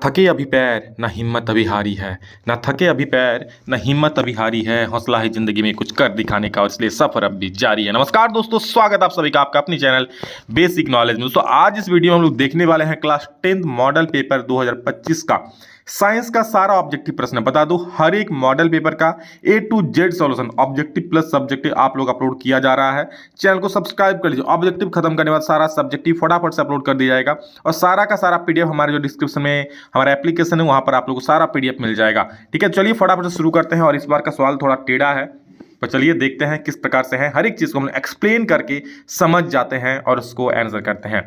थके अभी पैर न हिम्मत अभी हारी है। न थके अभी पैर न हिम्मत अभी हारी है। हौसला है जिंदगी में कुछ कर दिखाने का और इसलिए सफर अब भी जारी है। नमस्कार दोस्तों, स्वागत आप सभी का आपका अपनी चैनल बेसिक नॉलेज में। दोस्तों आज इस वीडियो में हम लोग देखने वाले हैं क्लास 10th मॉडल पेपर 2025 का साइंस का सारा ऑब्जेक्टिव प्रश्न। बता दूं हर एक मॉडल पेपर का A to Z solution objective plus subjective आप लोग अपलोड किया जा रहा है। चैनल को सब्सक्राइब कर लीजिए। ऑब्जेक्टिव खत्म करने के बाद सारा सब्जेक्टिव फटाफट से अपलोड कर दिया जाएगा और सारा का सारा पीडीएफ हमारे जो डिस्क्रिप्शन में हमारा एप्लीकेशन है वहां पर आप लोग को सारा पीडीएफ मिल जाएगा। ठीक है, चलिए फटाफट से शुरू करते हैं। और इस बार का सवाल थोड़ा टेढ़ा है, तो चलिए देखते हैं किस प्रकार से है। हर एक चीज को हम एक्सप्लेन करके समझ जाते हैं और उसको आंसर करते हैं।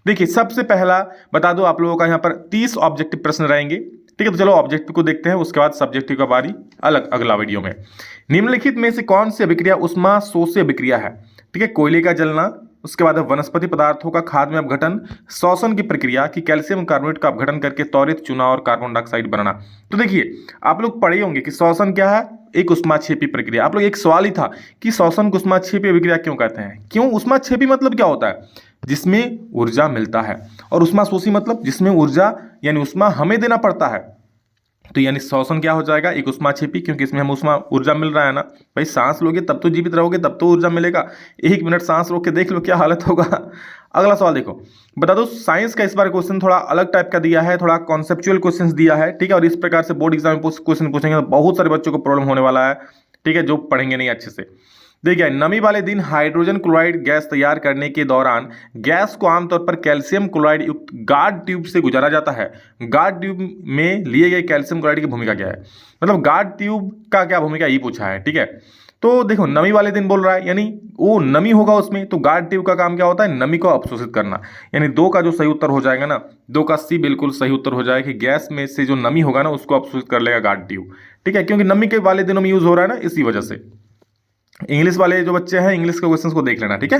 देखिए सबसे पहला बता दो आप लोगों का यहाँ पर 30 ऑब्जेक्टिव प्रश्न रहेंगे। ठीक है, तो चलो ऑब्जेक्टिव को देखते हैं, उसके बाद सब्जेक्टिव का बारी अगला वीडियो में। निम्नलिखित में से कौन सी अभिक्रिया उष्मा शोष्य अभिक्रिया है? ठीक है, कोयले का जलना, उसके बाद वनस्पति पदार्थों का खाद में अपघटन, श्वसन की प्रक्रिया की कैल्शियम कार्बोनेट का अपघटन करके त्वरित चुनाव और कार्बन डाइऑक्साइड बनना। तो देखिए आप लोग पढ़े होंगे कि श्वसन क्या है, एक उष्माक्षेपी प्रक्रिया। आप लोग एक सवाल ही था कि श्वसन को उष्माक्षेपी अभिक्रिया क्यों कहते हैं? क्यों उष्माक्षेपी मतलब क्या होता है? जिसमें ऊर्जा मिलता है, और उष्माशोषी मतलब जिसमें ऊर्जा यानी उष्मा हमें देना पड़ता है। तो यानी श्वसन क्या हो जाएगा, एक उष्माक्षेपी, क्योंकि इसमें हम उष्मा ऊर्जा मिल रहा है ना। भाई सांस लोगे तब तो जीवित रहोगे, तब तो ऊर्जा मिलेगा। 1 मिनट सांस रोक के देख लो क्या हालत होगा। अगला सवाल देखो, बता दो साइंस का इस बार क्वेश्चन थोड़ा अलग टाइप का दिया है, थोड़ा कॉन्सेप्चुअल क्वेश्चन दिया है। ठीक है, और इस प्रकार से बोर्ड एग्जाम में क्वेश्चन पूछेंगे तो बहुत सारे बच्चों को प्रॉब्लम होने वाला है। ठीक है, जो पढ़ेंगे नहीं अच्छे से। देखिए नमी वाले दिन हाइड्रोजन क्लोराइड गैस तैयार करने के दौरान गैस को आमतौर पर कैल्शियम क्लोराइड युक्त गार्ड ट्यूब से गुजारा जाता है। गार्ड ट्यूब में लिए गए कैल्शियम क्लोराइड की भूमिका क्या है? मतलब गार्ड ट्यूब का क्या भूमिका, ये पूछा है। ठीक है, तो देखो नमी वाले दिन बोल रहा है, यानी वो नमी होगा उसमें, तो गार्ड ट्यूब का काम क्या होता है? नमी को अवशोषित करना। यानी 2 का जो सही उत्तर हो जाएगा ना, 2 का C बिल्कुल सही उत्तर हो जाएगा कि गैस में से जो नमी होगा ना उसको अवशोषित कर लेगा गार्ड ट्यूब। ठीक है, क्योंकि नमी के वाले दिनों में यूज हो रहा है ना, इसी वजह से। इंग्लिश वाले जो बच्चे हैं इंग्लिश के क्वेश्चंस को देख लेना। ठीक है,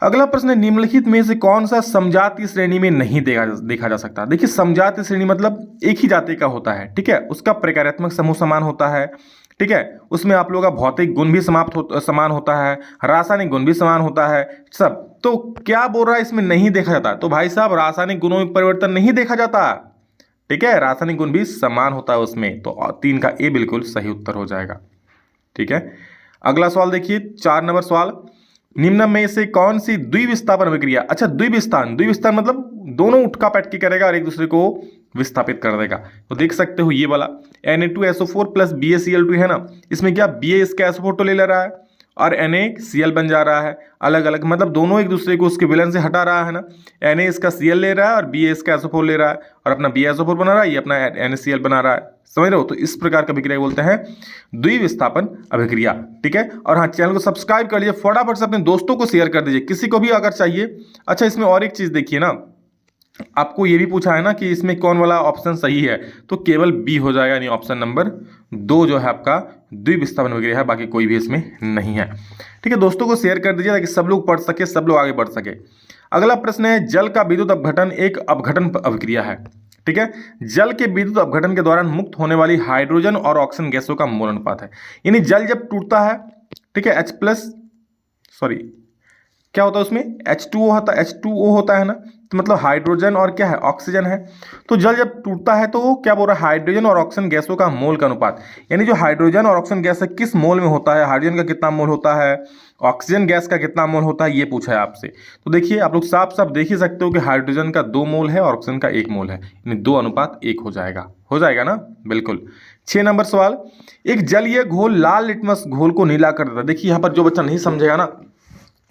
अगला प्रश्न है निम्नलिखित में से कौन सा समजातीय श्रेणी में नहीं देखा जा सकता? देखिए समजातीय श्रेणी मतलब एक ही जाति का होता है। ठीक है, उसका प्रकार्यात्मक समूह समान होता है। ठीक है, उसमें आप लोगों का भौतिक गुण भी समान होता है, रासायनिक गुण भी समान होता है सब। तो क्या बोल रहा है इसमें नहीं देखा जाता? तो भाई साहब रासायनिक गुणों में परिवर्तन नहीं देखा जाता। ठीक है, रासायनिक गुण भी समान होता है उसमें। तो 3 का A बिल्कुल सही उत्तर हो जाएगा। ठीक है, अगला सवाल देखिए 4 नंबर सवाल, निम्न में से कौन सी द्विविस्थापन अभिक्रिया? अच्छा द्विविस्थान मतलब दोनों उठका पैठकी करेगा और एक दूसरे को विस्थापित कर देगा। तो देख सकते हो ये वाला Na2SO4 प्लस BaCl2 है ना, इसमें क्या Ba इसका SO4 तो ले रहा है और NaCl बन जा रहा है अलग अलग, मतलब दोनों एक दूसरे को उसके विलन से हटा रहा है ना। Na इसका Cl ले रहा है और Ba इसका SO4 ले रहा है, और अपना BaSO4 बना रहा है, ये अपना NaCl बना रहा है। समझ रहे हो? तो इस प्रकार का अभिक्रिया बोलते हैं द्विविस्थापन अभिक्रिया। ठीक है, और हाँ चैनल को सब्सक्राइब कर लीजिए, फटाफट से अपने दोस्तों को शेयर कर दीजिए, किसी को भी अगर चाहिए। अच्छा इसमें और एक चीज देखिए ना, आपको ये भी पूछा है ना कि इसमें कौन वाला ऑप्शन सही है, तो केवल B हो जाएगा, यानी ऑप्शन नंबर 2 जो है आपका द्विविस्थापन अभिक्रिया है, बाकी कोई भी इसमें नहीं है। ठीक है, दोस्तों को शेयर कर दीजिए ताकि सब लोग पढ़ सके, सब लोग आगे बढ़ सके। अगला प्रश्न है जल का विद्युत अपघटन एक अपघटन अभिक्रिया है। ठीक है, जल के विद्युत अपघटन के दौरान मुक्त होने वाली हाइड्रोजन और ऑक्सीजन गैसों का मोल अनुपात है। यानी जल जब टूटता है, ठीक है, क्या होता है उसमें H2O होता है ना, तो मतलब हाइड्रोजन और क्या है, ऑक्सीजन है। तो जल जब टूटता है तो क्या बोल रहा है, हाइड्रोजन और ऑक्सीजन गैसों का मोल का अनुपात, यानी जो हाइड्रोजन और ऑक्सीजन गैस है किस मोल में होता है, हाइड्रोजन का कितना मोल होता है, ऑक्सीजन गैस का कितना मोल होता है, ये पूछा है आपसे। तो देखिए आप लोग साफ साफ देख ही सकते हो कि हाइड्रोजन का 2 मोल है और ऑक्सीजन का 1 मोल है, यानी 2:1 हो जाएगा ना, बिल्कुल। 6 नंबर सवाल, एक जलीय घोल लाल लिटमस घोल को नीला कर देता है। देखिए यहाँ पर जो बच्चा नहीं समझेगा ना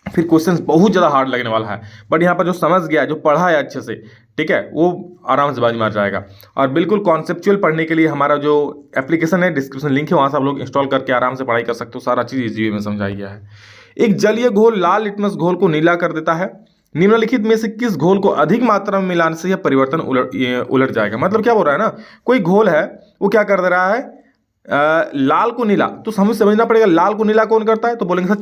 फिर क्वेश्चन बहुत ज़्यादा हार्ड लगने वाला है, बट यहाँ पर जो समझ गया जो पढ़ा है अच्छे से, ठीक है, वो आराम से बाजी मार जाएगा। और बिल्कुल कॉन्सेप्चुअल पढ़ने के लिए हमारा जो एप्लीकेशन है, डिस्क्रिप्शन लिंक है, वहाँ से आप लोग इंस्टॉल करके आराम से पढ़ाई कर सकते हो, सारा चीज़ इजी वे में समझाया गया है। एक जलीय घोल लाल लिटमस घोल को नीला कर देता है, निम्नलिखित में से किस घोल को अधिक मात्रा में मिलाने से यह परिवर्तन उलट जाएगा? मतलब क्या बोल रहा है ना, कोई घोल है वो क्या कर दे रहा है, लाल को नीला, तो हमें समझना पड़ेगा लाल को नीला कौन करता है, तो बोलेंगे सर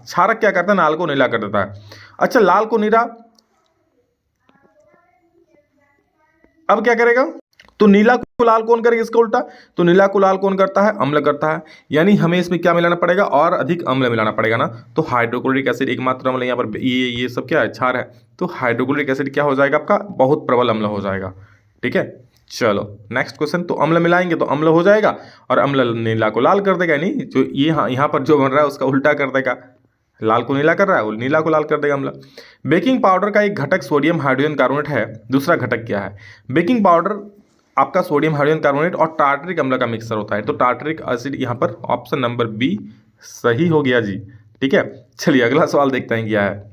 क्षारक क्या करता है, लाल को नीला कर देता है। अच्छा लाल को नीला अब क्या करेगा, तो नीला को लाल कौन करेगा, इसका उल्टा, तो नीला को लाल कौन करता है, अम्ल करता है। यानी हमें इसमें क्या मिलाना पड़ेगा, और अधिक अम्ल मिलाना पड़ेगा ना। तो हाइड्रोक्लोरिक एसिड एकमात्र अम्ल, यहाँ पर ये सब क्या है, क्षार है, तो हाइड्रोक्लोरिक एसिड क्या हो जाएगा आपका, बहुत प्रबल अम्ल हो जाएगा। ठीक है, चलो नेक्स्ट क्वेश्चन। तो अम्ल मिलाएंगे तो अम्ल हो जाएगा और अम्ल नीला को लाल कर देगा, यानी जो ये यहाँ पर जो बन रहा है उसका उल्टा कर देगा, लाल को नीला कर रहा है वो नीला को लाल कर देगा अम्ल। बेकिंग पाउडर का एक घटक सोडियम हाइड्रोजन कार्बोनेट है, दूसरा घटक क्या है? बेकिंग पाउडर आपका सोडियम हाइड्रोजन कार्बोनेट और टार्टरिक अम्ल का मिक्सर होता है, तो टार्टरिक एसिड यहाँ पर ऑप्शन नंबर बी सही हो गया जी। ठीक है, चलिए अगला सवाल देखते हैं क्या है।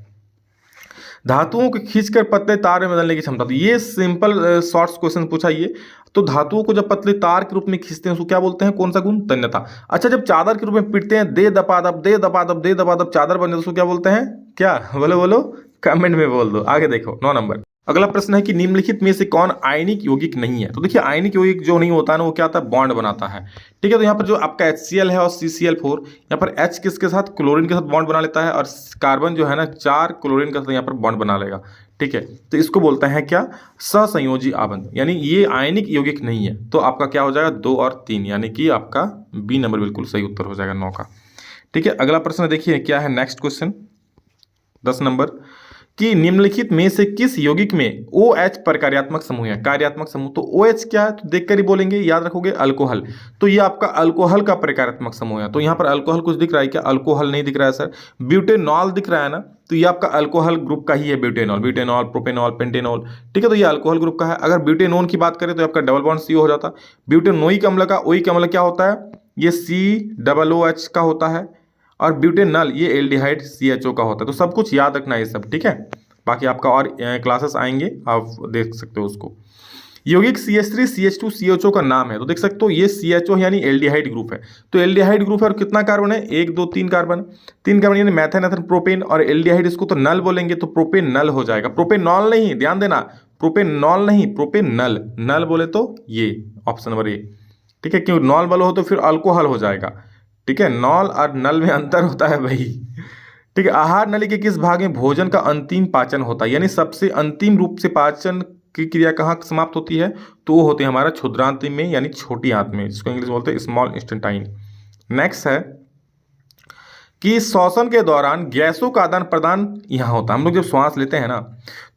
धातुओं को खींचकर पतले तार में बदलने की क्षमता, तो ये सिंपल शॉर्ट्स क्वेश्चन पूछा ये। तो धातुओं को जब पतले तार के रूप में खींचते हैं उसको क्या बोलते हैं, कौन सा गुण? तन्यता। अच्छा, जब चादर के रूप में पीटते हैं, दे दपादप दे दपादप दे दपादप चादर बन जाए, उसको क्या बोलते हैं? क्या बोलो बोलो, कमेंट में बोल दो। आगे देखो 9 नंबर। अगला प्रश्न है कि निम्नलिखित में से कौन आयनिक यौगिक नहीं है? तो देखिए आयनिक यौगिक जो नहीं होता है ना वो क्या होता है? बॉन्ड बनाता है। ठीक है, तो यहाँ पर जो आपका HCl है और CCl4, यहाँ पर H किसके साथ? क्लोरीन के साथ बॉन्ड बना लेता है और कार्बन जो है ना 4 क्लोरीन के साथ यहाँ पर बॉन्ड बना लेगा। ठीक है, तो इसको बोलते हैं क्या? सहसंयोजी आबंध, यानी ये आयनिक यौगिक नहीं है। तो आपका क्या हो जाएगा? 2 और 3, यानी कि आपका बी नंबर बिल्कुल सही उत्तर हो जाएगा 9 का। ठीक है, अगला प्रश्न देखिए क्या है, नेक्स्ट क्वेश्चन 10 नंबर कि निम्नलिखित में से किस यौगिक में OH प्रकार्यात्मक समूह है? कार्यात्मक समूह, तो OH क्या है? तो देखकर ही बोलेंगे, याद रखोगे, अल्कोहल। तो ये आपका अल्कोहल का प्रकार्यात्मक समूह है। तो यहाँ पर अल्कोहल कुछ दिख रहा है क्या? अल्कोहल नहीं दिख रहा है सर। ब्यूटेनॉल दिख रहा है ना, तो ये आपका अल्कोहल ग्रुप का ही है ब्यूटेनॉल। Butanol, propanol, pentanol. ठीक है, तो ये अल्कोहल ग्रुप का है। अगर ब्यूटेनोन की बात करें तो आपका डबल बॉन्ड CO हो जाता। ब्यूटेनोइक अम्ल का ओइक अम्ल क्या होता है? ये COOH का होता है। और ब्यूटेनॉल ये एल्डिहाइड CHO का होता है। तो सब कुछ याद रखना है ये सब। ठीक है, बाकी आपका और क्लासेस आएंगे, आप देख सकते हो उसको। यौगिक CH3 CH2 CHO का नाम है, तो देख सकते हो ये CHO यानी एल्डिहाइड ग्रुप है। तो एल्डिहाइड ग्रुप है और कितना कार्बन है? 1 2 3 कार्बन। 3 कार्बन यानी मेथेन एथेन प्रोपेन और एल्डिहाइड, इसको तो नल बोलेंगे, तो प्रोपेन नल हो जाएगा। प्रोपेनॉल नहीं, ध्यान देना, प्रोपेनॉल नहीं, प्रोपेनल। नल बोले तो ये ऑप्शन नंबर ए। ठीक है, क्यों? नॉल बोलो हो तो फिर अल्कोहल हो जाएगा। ठीक है, नॉल और नल में अंतर होता है भाई। ठीक है, आहार नली के किस भाग में भोजन का अंतिम पाचन होता है? यानी सबसे अंतिम रूप से पाचन की क्रिया कहाँ समाप्त होती है? तो वो होती है हमारा क्षुद्रांत में, यानी छोटी आंत में, जिसको इंग्लिश में बोलते हैं स्मॉल इंटेस्टाइन। नेक्स्ट है कि श्वसन के दौरान गैसों का आदान प्रदान यहाँ होता है। हम लोग जब श्वास लेते हैं ना,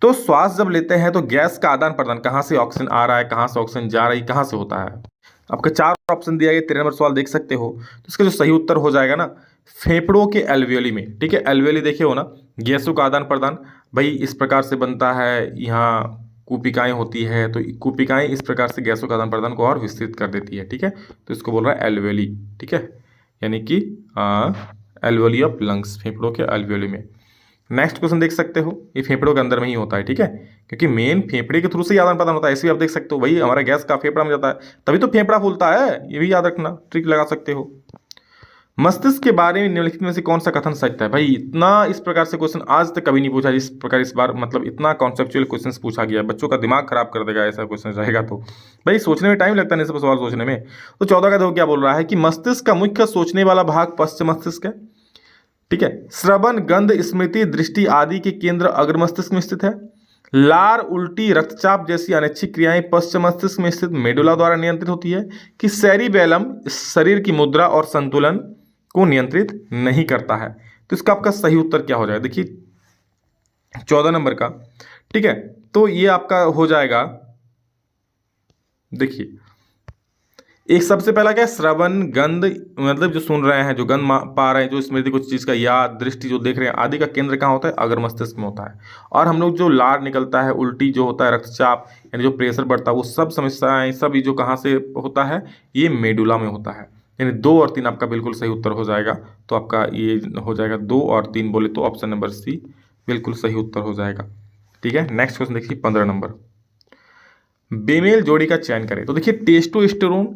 तो श्वास जब लेते हैं तो गैस का आदान प्रदान, कहाँ से ऑक्सीजन आ रहा है, कहाँ से ऑक्सीजन जा रही, कहाँ से होता है? आपका 4 ऑप्शन दिया गया, 13 नंबर सवाल देख सकते हो। तो इसका जो सही उत्तर हो जाएगा ना, फेफड़ों के एल्वियोली में। ठीक है, एल्वियोली देखे हो ना, गैसों का आदान प्रदान भाई इस प्रकार से बनता है। यहाँ कूपिकाएं होती है, तो कूपिकाएं इस प्रकार से गैसों का आदान प्रदान को और विस्तृत कर देती है। ठीक है, तो इसको बोल रहा है एल्वियोली। ठीक है, यानी कि एल्वियोली ऑफ लंग्स, फेफड़ों के एल्वियोली में। नेक्स्ट क्वेश्चन देख सकते हो, ये फेफड़ों के अंदर में ही होता है। ठीक है, क्योंकि मेन फेफड़े के थ्रू से आदान प्रदान होता है। ऐसे भी आप देख सकते हो भाई, हमारा गैस का फेफड़ा में जाता है, तभी तो फेफड़ा फूलता है। ये भी याद रखना, ट्रिक लगा सकते हो। मस्तिष्क के बारे में निम्नलिखित में से कौन सा कथन सत्य है? भाई इतना इस प्रकार से क्वेश्चन आज तक कभी नहीं पूछा इस प्रकार, इस बार मतलब इतना कॉन्सेप्चुअल क्वेश्चन पूछा गया, बच्चों का दिमाग खराब कर देगा ऐसा क्वेश्चन रहेगा। तो भाई सोचने में टाइम लगता है सब सवाल सोचने में। तो 14 का देखो क्या बोल रहा है कि मस्तिष्क का मुख्य सोचने वाला भाग पश्च मस्तिष्क है। ठीक है, श्रवण, गंध, स्मृति, दृष्टि आदि के केंद्र अग्र मस्तिष्क में स्थित है। लार, उल्टी, रक्तचाप जैसी अनैच्छिक क्रियाएं पश्च मस्तिष्क में स्थित मेडुला द्वारा नियंत्रित होती है। कि सेरिबेलम शरीर की मुद्रा और संतुलन को नियंत्रित नहीं करता है। तो इसका आपका सही उत्तर क्या हो जाएगा? देखिए 14 नंबर का। ठीक है, तो ये आपका हो जाएगा, देखिए एक सबसे पहला क्या है? श्रवण, गंध, मतलब जो सुन रहे हैं, जो गंध पा रहे हैं, जो स्मृति कुछ चीज़ का याद, दृष्टि जो देख रहे हैं आदि का केंद्र कहाँ होता है? अग्र मस्तिष्क में होता है। और हम लोग जो लार निकलता है, उल्टी जो होता है, रक्तचाप यानी जो प्रेशर बढ़ता है, वो सब समस्याएं सब ये जो कहाँ से होता है? ये मेडुला में होता है। यानी 2 और 3 आपका बिल्कुल सही उत्तर हो जाएगा। तो आपका ये हो जाएगा 2 और 3 बोले तो ऑप्शन नंबर सी बिल्कुल सही उत्तर हो जाएगा। ठीक है, नेक्स्ट क्वेश्चन देखिए 15 नंबर। बेमेल जोड़ी का चयन करें। तो देखिए टेस्टोस्टेरोन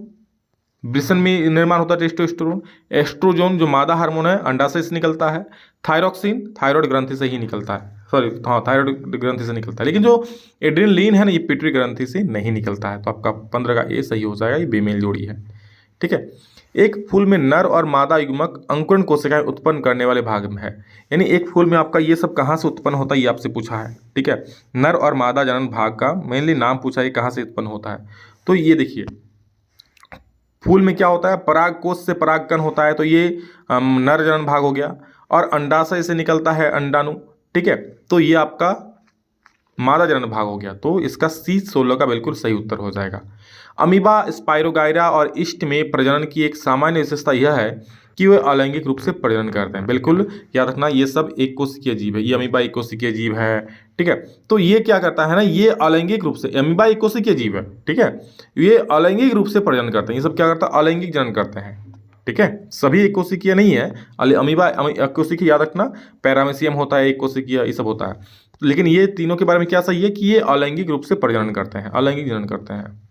वृषण में निर्माण होता है टेस्टोस्टेरोन। एस्ट्रोजोन जो मादा हार्मोन है अंडाशय से निकलता है। थायरोक्सिन थायराइड ग्रंथि से ही निकलता है, सॉरी हाँ थायराइड ग्रंथि से निकलता है। लेकिन जो एड्रेनलिन है ना, ये पिट्यूटरी ग्रंथि से नहीं निकलता है। तो आपका 15 का ए सही हो जाएगा, ये बेमेल जोड़ी है। ठीक है, एक फूल में नर और मादा युग्मक अंकुरण कोशिकाएं उत्पन्न करने वाले भाग में है। यानी एक फूल में आपका ये सब कहाँ से उत्पन्न होता है, ये आपसे पूछा है। ठीक है, नर और मादा जनन भाग का मेनली नाम पूछा है, कहाँ से उत्पन्न होता है। तो ये देखिए फूल में क्या होता है? पराग कोश से परागकण होता है, तो ये नर जनन भाग हो गया। और अंडाशय से निकलता है अंडाणु। ठीक है, तो ये आपका मादा जनन भाग हो गया, तो इसका सी 16 का बिल्कुल सही उत्तर हो जाएगा। अमीबा, स्पाइरोगाइरा और ईस्ट में प्रजनन की एक सामान्य विशेषता यह है कि वे अलैंगिक रूप से प्रजनन करते हैं। बिल्कुल याद रखना, ये सब एक कोशिकीय जीव है, ये अमीबा एक कोशिकीय जीव है, ठीक है। तो ये क्या करता है ना, ये अलैंगिक रूप से, अमीबा एक कोशिकीय जीव है, ठीक है, ये अलैंगिक रूप से प्रजनन करते हैं। ये सब क्या करता है, अलैंगिक जनन करते हैं, ठीक है। सभी एक कोशिकीय नहीं है, अमीबा कोशिकीय याद रखना, पैरामीशियम होता है एक कोशिकीय, ये सब होता है, लेकिन ये तीनों के बारे में क्या सही है कि ये अलैंगिक रूप से प्रजनन करते हैं, अलैंगिक जनन करते हैं।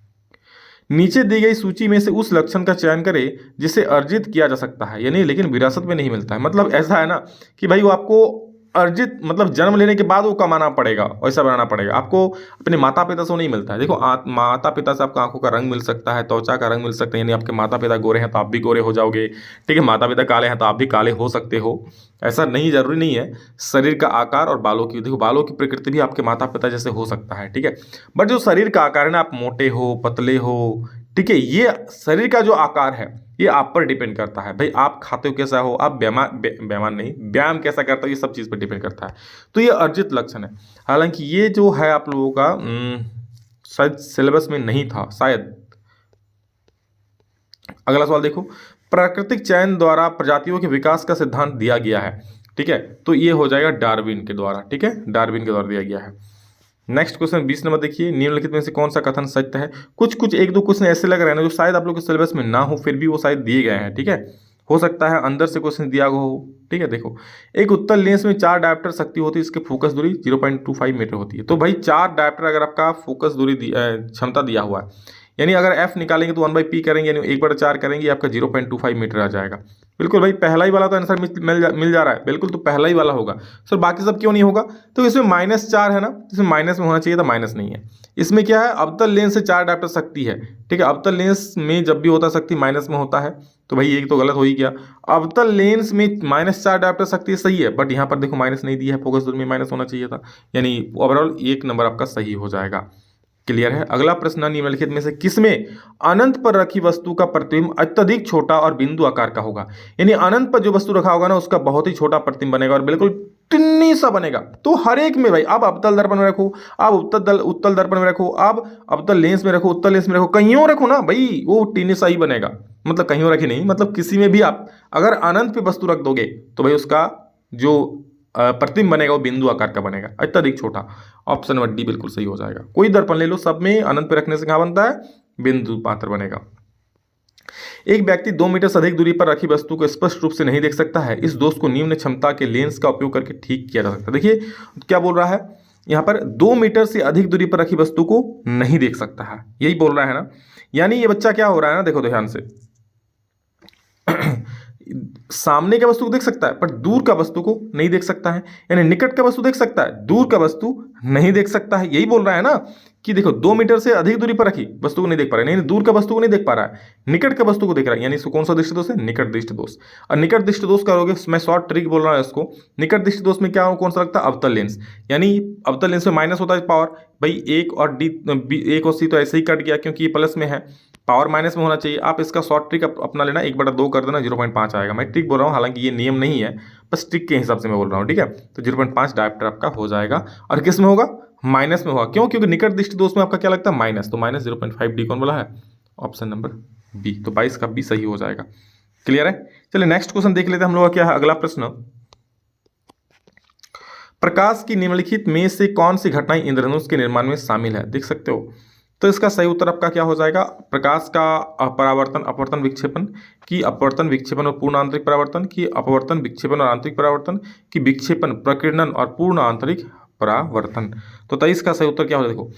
नीचे दी गई सूची में से उस लक्षण का चयन करें जिसे अर्जित किया जा सकता है, यानी लेकिन विरासत में नहीं मिलता है। मतलब ऐसा है ना कि भाई वो आपको अर्जित, मतलब जन्म लेने के बाद वो कमाना पड़ेगा, वैसा बनाना पड़ेगा आपको, अपने माता पिता से वो नहीं मिलता है। देखो माता पिता से आपको आंखों का रंग मिल सकता है, त्वचा का रंग मिल सकता है, यानी आपके माता पिता गोरे हैं तो आप भी गोरे हो जाओगे, ठीक है। माता पिता काले हैं तो आप भी काले हो सकते हो, ऐसा नहीं, जरूरी नहीं है। शरीर का आकार और बालों की, देखो बालों की प्रकृति भी आपके माता पिता जैसे हो सकता है, ठीक है। बट जो शरीर का आकार है ना, आप मोटे हो पतले हो, ठीक है, ये शरीर का जो आकार है ये आप पर डिपेंड करता है। भाई आप खाते हो कैसा हो, आप व्यायाम कैसा करते हो, ये सब चीज़ पर डिपेंड करता है। तो ये अर्जित लक्षण है। हालांकि ये जो है आप लोगों का शायद सिलेबस में नहीं था शायद। अगला सवाल देखो, प्राकृतिक चयन द्वारा प्रजातियों के विकास का सिद्धांत दिया गया है, ठीक है। तो ये हो जाएगा डार्विन के द्वारा, ठीक है, डार्विन के द्वारा दिया गया है। नेक्स्ट क्वेश्चन 20 नंबर देखिए, निम्नलिखित में से कौन सा कथन सत्य है। कुछ एक दो क्वेश्चन ऐसे लग रहे हैं ना जो शायद आप लोग के सिलेबस में ना हो, फिर भी वो शायद दिए गए हैं, ठीक है। हो सकता है अंदर से क्वेश्चन दिया गया हो, ठीक है। देखो, एक उत्तल लेंस में 4 डायोप्टर शक्ति होती है, इसकी फोकस दूरी 0.25 मीटर होती है। तो भाई 4 डायोप्टर अगर आपका फोकस दूरी क्षमता दिया हुआ है, यानी अगर एफ निकालेंगे तो 1/p करेंगे, यानी 1/4 करेंगे, आपका 0.25 मीटर आ जाएगा। बिल्कुल भाई, पहला ही वाला तो आंसर मिल जा रहा है, बिल्कुल, तो पहला ही वाला होगा सर, बाकी सब क्यों नहीं होगा। तो इसमें -4 है ना, इसमें माइनस में होना चाहिए था, माइनस नहीं है। इसमें क्या है, अवतल लेंस से 4 डायोप्टर शक्ति है, ठीक है। अवतल लेंस में जब भी होता शक्ति माइनस में होता है, तो भाई एक तो गलत हो ही गया। अवतल लेंस में -4 डायोप्टर शक्ति सही है, बट यहाँ पर देखो माइनस नहीं दिया है, फोकस दूरी में माइनस होना चाहिए था, यानी ओवरऑल 1 नंबर आपका सही हो जाएगा। क्लियर है। अगला प्रश्न, निम्नलिखित में से किसमें अनंत पर रखी वस्तु का प्रतिबिंब अत्यधिक छोटा और बिंदु आकार का होगा। यानी अनंत पर जो वस्तु रखा होगा ना, उसका बहुत ही छोटा प्रतिबिंब बनेगा और बिल्कुल टिन्नी सा बनेगा। तो हर एक में भाई, आप अवतल दर्पण में रखो, आप उत्तल दर्पण में रखो, आप अवतल लेंस में रखो, उत्तल लेंस में रखो, कहीं रखो ना भाई, वो टिन्नी सा ही बनेगा। मतलब कहीं रखे नहीं, मतलब किसी में भी आप अगर अनंत पे वस्तु रख दोगे तो भाई उसका जो प्रतिबिंब बनेगा वो बिंदु आकार का बनेगा, अत्यधिक छोटा। ऑप्शन नंबर डी बिल्कुल सही हो जाएगा। कोई दर्पण ले लो, सब में अनंत पे रखने से क्या बनता है, बिंदु मात्र बनेगा। एक व्यक्ति 2 मीटर से अधिक दूरी पर रखी वस्तु को स्पष्ट रूप से नहीं देख सकता है, इस दोष को निम्न क्षमता के लेंस का उपयोग करके ठीक किया जा सकता है। देखिए क्या बोल रहा है यहाँ पर, 2 मीटर से अधिक दूरी पर रखी वस्तु को नहीं देख सकता है, यही बोल रहा है ना। यानी ये बच्चा क्या हो रहा है ना, देखो ध्यान से सामने का वस्तु को देख सकता है पर दूर का वस्तु को नहीं देख सकता है, यानी निकट का वस्तु देख सकता है, दूर का वस्तु नहीं देख सकता है। यही बोल रहा है ना कि देखो 2 मीटर से अधिक दूरी पर रखी वस्तु को नहीं देख पा रहा है, यानी दूर का वस्तु को नहीं देख पा रहा है, निकट का वस्तु को देख रहा है, यानी इसको कौन सा दृष्टि दोष है, निकट दृष्टि दोष। और निकट दृष्टि दोष करोगे, मैं शॉर्ट ट्रिक बोल रहा हूँ इसको, निकट दृष्टि दोष में क्या कौन सा लगता है, अवतल लेंस। यानी अवतल लेंस में माइनस होता है पावर, भाई 1 और C तो ऐसे ही कट गया क्योंकि ये प्लस में है, पावर माइनस में होना चाहिए। आप इसका शॉर्ट ट्रिक अपना लेना, 1/2 कर देना, 0.5 आएगा। मैं ट्रिक बोल रहा हूँ, हालांकि ये नियम नहीं है, बस ट्रिक के हिसाब से मैं बोल रहा हूँ, ठीक है। तो 0.5 डायोप्टर आपका हो जाएगा। और किस में होगा, माइनस में होगा, क्यों, क्योंकि निकट दृष्टि दोष में आपका क्या लगता है, माइनस, तो -0.5 डी कौन बोला है, ऑप्शन नंबर बी। तो 22 का बी सही हो जाएगा। क्लियर है। चलिए नेक्स्ट क्वेश्चन देख लेते हैं हम लोग, क्या है अगला प्रश्न, प्रकाश की निम्नलिखित में से कौन सी घटनाएं इंद्रधनुष के निर्माण में शामिल है, देख सकते हो। तो इसका सही उत्तर आपका क्या हो जाएगा, प्रकाश का परावर्तन, अपवर्तन, विक्षेपन की, अपवर्तन, विक्षेपन और पूर्ण आंतरिक परावर्तन की, अपवर्तन, विक्षेपन और आंतरिक परावर्तन की, विक्षेपन, प्रकीर्णन और पूर्ण आंतरिक परावर्तन। तो 23 का सही उत्तर क्या होगा, देखो,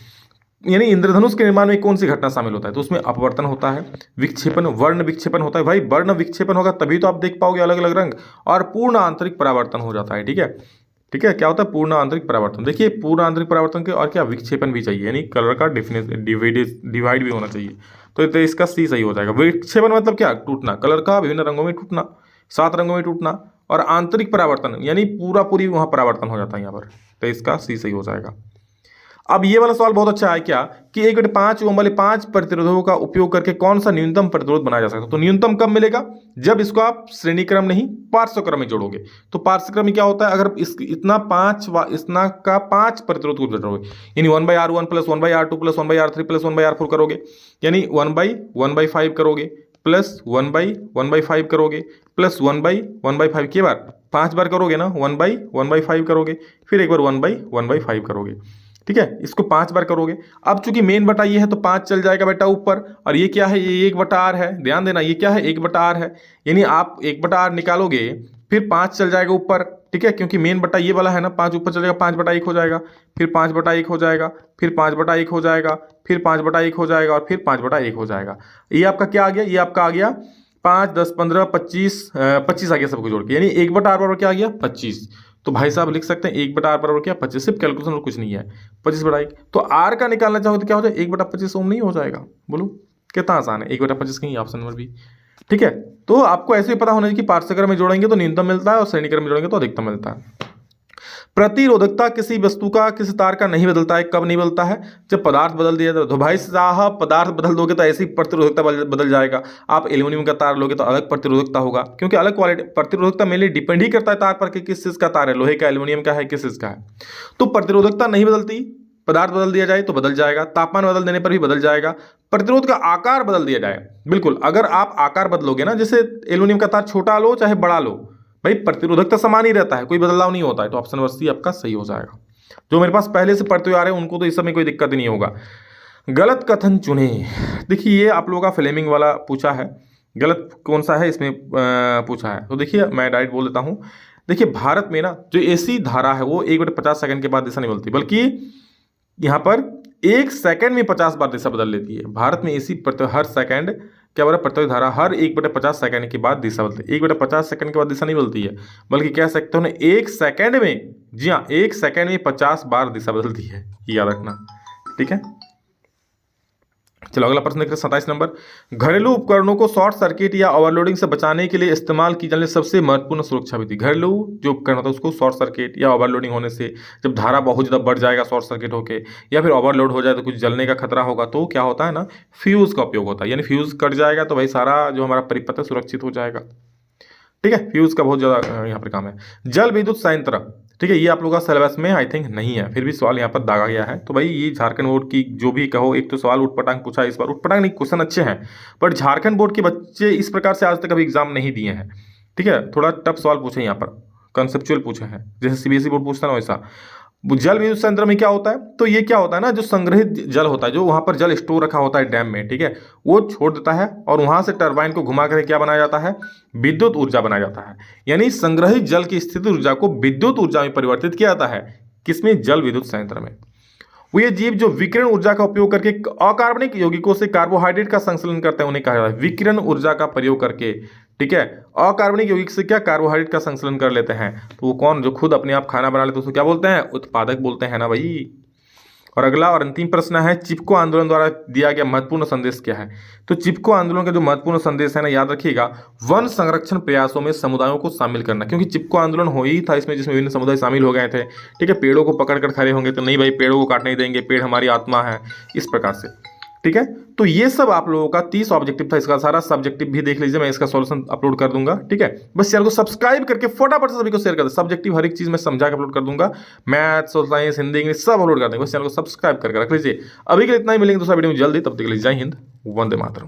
यानी इंद्रधनुष के निर्माण में कौन सी घटना शामिल होता है, तो उसमें अपवर्तन होता है, विक्षेपन, वर्ण विक्षेपन होता है। भाई वर्ण विक्षेपन होगा तभी तो आप देख पाओगे अलग अलग रंग, और पूर्ण आंतरिक परावर्तन हो जाता है, ठीक है। ठीक है, क्या होता है, पूर्ण आंतरिक परावर्तन। देखिए पूर्ण आंतरिक परावर्तन के और क्या, विक्षेपन भी चाहिए, यानी कलर का डिवाइड भी होना चाहिए। तो इसका सी सही हो जाएगा। विक्षेपन मतलब क्या, टूटना, कलर का विभिन्न रंगों में टूटना, 7 रंगों में टूटना। और आंतरिक परावर्तन यानी पूरी वहाँ परावर्तन हो जाता है यहाँ पर, तो इसका सी सही हो जाएगा। अब ये वाला सवाल बहुत अच्छा है क्या कि 1/5 ओम वाले 5 प्रतिरोधकों का उपयोग करके कौन सा न्यूनतम प्रतिरोध बनाया जा सकता है। तो न्यूनतम कब मिलेगा, जब इसको आप श्रेणी क्रम नहीं पार्श्व क्रम में जोड़ोगे। तो पार्श्व क्रम में क्या होता है, अगर इतना 5 प्रतिरोध को जोड़ोगे यानी 1/R1 + 1/R2 + 1/R3 + 1/R4 करोगे, यानी 1/1/5 करोगे प्लस 1/1/5 करोगे प्लस 1/1/5 के बार 5 बार करोगे ना, 1/1/5 करोगे, फिर एक बार 1/1/5 करोगे। ठीक है, इसको 5 बार करोगे। अब चूंकि मेन बटा ये है तो 5 चल जाएगा बेटा ऊपर, और ये क्या है, ये 1/R है। ध्यान देना, ये क्या है, 1/R है, यानी आप 1/R निकालोगे फिर 5 चल जाएगा ऊपर। ठीक है, क्योंकि मेन बटा ये वाला है ना, 5 ऊपर चल जाएगा, 5/1 हो जाएगा, फिर 5/1 हो जाएगा, फिर 5/1 हो जाएगा, फिर 5/1 हो जाएगा, और फिर 5/1 हो जाएगा। ये आपका क्या आ गया, ये आपका आ गया 5, 10, 15, 25 आ गया सबको जोड़ के, यानी 1/R बराबर क्या आ गया, 25। तो भाई साहब लिख सकते हैं 1/R बराबर क्या, 25। सिर्फ कैलकुलेशन और कुछ नहीं है, 25/1। तो R का निकालना चाहो तो क्या हो जाए, 1/25 ओम नहीं हो जाएगा। बोलो कितना आसान है, 1/25 कहीं ऑप्शन नंबर बी। ठीक है, तो आपको ऐसे ही पता होना चाहिए कि पार्श्व क्रम में जोड़ेंगे तो न्यूनतम मिलता है और श्रेणी क्रम में जोड़ेंगे तो अधिकतम मिलता है। प्रतिरोधकता किसी वस्तु का किसी तार का नहीं बदलता है। कब नहीं बदलता है, जब पदार्थ बदल दिया जाए। तो भाई साहब पदार्थ बदल दोगे तो ऐसी प्रतिरोधकता बदल जाएगा। आप एल्यूमिनियम का तार लोगे तो अलग प्रतिरोधकता होगा, क्योंकि अलग क्वालिटी। प्रतिरोधकता मेनली डिपेंड ही करता है तार पर कि किस चीज का तार है, लोहे का, एल्यूमिनियम का है, किस चीज का है। तो प्रतिरोधकता नहीं बदलती, पदार्थ बदल दिया जाए तो बदल जाएगा, तापमान बदल देने पर भी बदल जाएगा। प्रतिरोध का आकार बदल दिया जाए, बिल्कुल, अगर आप आकार बदलोगे ना, जैसे एल्यूमिनियम का तार छोटा लो चाहे बड़ा लो, भाई प्रतिरोधकता समान ही रहता है, कोई बदलाव नहीं होता है। तो ऑप्शन नंबर सी आपका सही हो जाएगा। जो मेरे पास पहले से पढ़ते हुए आ रहे हैं उनको तो इस समय कोई दिक्कत ही नहीं होगा। गलत कथन चुने, देखिए ये आप लोगों का फ्लेमिंग वाला पूछा है, गलत कौन सा है इसमें पूछा है। तो देखिए मैं डायरेक्ट बोल देता हूँ। देखिए भारत में ना जो एसी धारा है वो 1/50 सेकंड के बाद दिशा नहीं बदलती, बल्कि यहाँ पर 1 सेकंड में 50 बार दिशा बदल लेती है। भारत में एसी हर सेकंड क्या बोला, प्रत्येक धारा हर 1/50 सेकंड के बाद दिशा बदलती है। 1/50 सेकंड के बाद दिशा नहीं बदलती है, बल्कि कह सकते हो ना 1 सेकंड में, जी हाँ 1 सेकंड में 50 बार दिशा बदलती है, याद रखना। ठीक है, चलो अगला प्रश्न देखते हैं 27 नंबर। घरेलू उपकरणों को शॉर्ट सर्किट या ओवरलोडिंग से बचाने के लिए इस्तेमाल की जाने वाली सबसे महत्वपूर्ण सुरक्षा विधि। घरेलू जो उपकरण होता है उसको शॉर्ट सर्किट या ओवरलोडिंग होने से, जब धारा बहुत ज़्यादा बढ़ जाएगा शॉर्ट सर्किट होके, या फिर ओवरलोड हो जाए तो कुछ जलने का खतरा होगा, तो क्या होता है ना, फ्यूज का उपयोग होता है। यानी फ्यूज कट जाएगा तो भाई सारा जो हमारा परिपथ है सुरक्षित हो जाएगा। ठीक है, फ्यूज का बहुत ज़्यादा यहाँ पर काम है। जल विद्युत संयंत्र, ठीक है, ये आप लोगों का सिलेबस में आई थिंक नहीं है, फिर भी सवाल यहाँ पर दागा गया है। तो भाई ये झारखंड बोर्ड की जो भी कहो, एक तो सवाल उठपटांग पूछा है इस बार, उठपटांग नहीं, क्वेश्चन अच्छे हैं, बट झारखंड बोर्ड के बच्चे इस प्रकार से आज तक कभी एग्जाम नहीं दिए हैं। ठीक है, थोड़ा टफ सवाल पूछे यहाँ पर, कंसेप्चुअल पूछे हैं, जैसे सीबीएसई बोर्ड पूछता है ना वैसा। जल विद्युत संयंत्र में क्या होता है, तो ये क्या होता है ना, जो संग्रहित जल होता है, जो वहां पर जल स्टोर रखा होता है डैम में, ठीक है, वो छोड़ देता है और वहां से टरबाइन को घुमा कर क्या बनाया जाता है, विद्युत ऊर्जा बनाया जाता है। यानी संग्रहित जल की स्थित ऊर्जा को विद्युत ऊर्जा में परिवर्तित किया जाता है, किसमें, जल विद्युत संयंत्र में। वो ये जीव जो विकिरण ऊर्जा का उपयोग करके अकार्बनिक यौगिकों से कार्बोहाइड्रेट का संश्लेषण करते हैं उन्हें कहा जाता है विकिरण ऊर्जा का प्रयोग करके। ठीक है, अकार्बनिक यौगिक से क्या कार्बोहाइड्रेट का संश्लेषण कर लेते हैं, तो वो कौन, जो खुद अपने आप खाना बना लेते हैं उसको क्या बोलते हैं, उत्पादक बोलते हैं ना भाई। और अगला और अंतिम प्रश्न है, चिपको आंदोलन द्वारा दिया गया महत्वपूर्ण संदेश क्या है। तो चिपको आंदोलन का जो महत्वपूर्ण संदेश है ना, याद रखिएगा, वन संरक्षण प्रयासों में समुदायों को शामिल करना, क्योंकि चिपको आंदोलन हो ही था इसमें, जिसमें विभिन्न समुदाय शामिल हो गए थे। ठीक है, पेड़ों को पकड़ कर खड़े होंगे तो नहीं भाई, पेड़ों को काटने देंगे, पेड़ हमारी आत्मा है, इस प्रकार से। ठीक है, तो ये सब आप लोगों का 30 ऑब्जेक्टिव था, इसका सारा सब्जेक्टिव भी देख लीजिए, मैं इसका सॉल्यूशन अपलोड कर दूंगा। ठीक है, बस चैनल को सब्सक्राइब करके फटाफट से सभी को शेयर कर दे। सब्जेक्टिव हर एक चीज में समझा के अपलोड कर दूंगा, मैथ्स, साइंस, हिंदी, इंग्लिश सब अपलोड कर देंगे, बस चैनल को सब्सक्राइब करके रख लीजिए। अभी के लिए इतना ही, मिलेंगे दूसरा वीडियो में जल्दी, तब तक के लिए जय हिंद, वंदे मातरम।